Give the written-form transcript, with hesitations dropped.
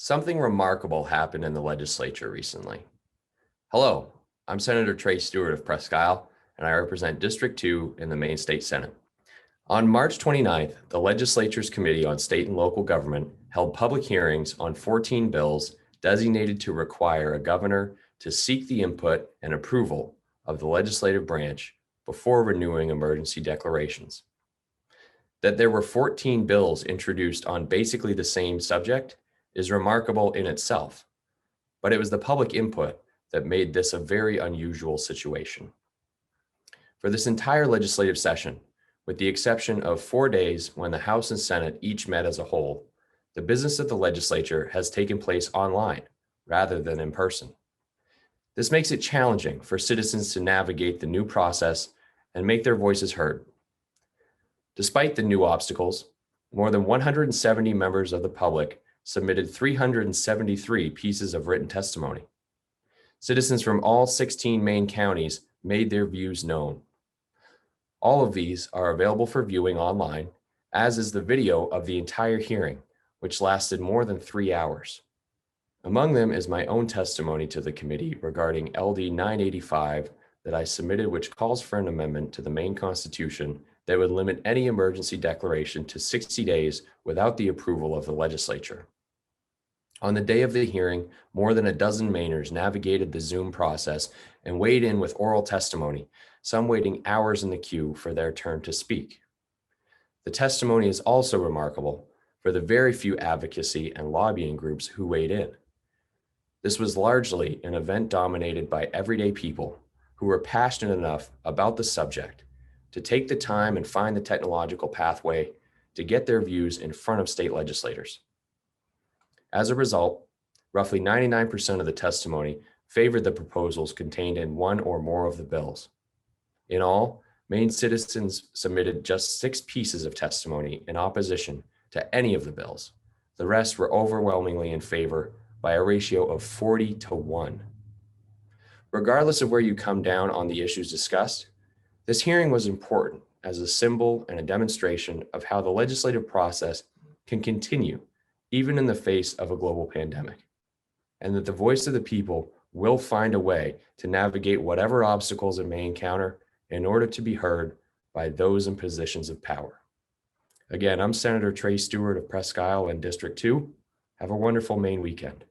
Something remarkable happened in the legislature recently. Hello, I'm Senator Trey Stewart of Presque Isle, and I represent District 2 in the Maine State Senate. On March 29th, the legislature's Committee on State and Local Government held public hearings on 14 bills designated to require a governor to seek the input and approval of the legislative branch before renewing emergency declarations. That there were 14 bills introduced on basically the same subject is remarkable in itself, but it was the public input that made this a very unusual situation. For this entire legislative session, with the exception of 4 days when the House and Senate each met as a whole, the business of the legislature has taken place online rather than in person. This makes it challenging for citizens to navigate the new process and make their voices heard. Despite the new obstacles, more than 170 members of the public submitted 373 pieces of written testimony. Citizens from all 16 Maine counties made their views known. All of these are available for viewing online, as is the video of the entire hearing, which lasted more than 3 hours. Among them is my own testimony to the committee regarding LD 985 that I submitted, which calls for an amendment to the Maine Constitution that would limit any emergency declaration to 60 days without the approval of the legislature. On the day of the hearing, more than a dozen Mainers navigated the Zoom process and weighed in with oral testimony, some waiting hours in the queue for their turn to speak. The testimony is also remarkable for the very few advocacy and lobbying groups who weighed in. This was largely an event dominated by everyday people who were passionate enough about the subject to take the time and find the technological pathway to get their views in front of state legislators. As a result, roughly 99% of the testimony favored the proposals contained in one or more of the bills. In all, Maine citizens submitted just 6 pieces of testimony in opposition to any of the bills. The rest were overwhelmingly in favor by a ratio of 40-1. Regardless of where you come down on the issues discussed, this hearing was important as a symbol and a demonstration of how the legislative process can continue even in the face of a global pandemic, and that the voice of the people will find a way to navigate whatever obstacles it may encounter in order to be heard by those in positions of power. Again, I'm Senator Trey Stewart of Presque Isle and District 2. Have a wonderful Maine weekend.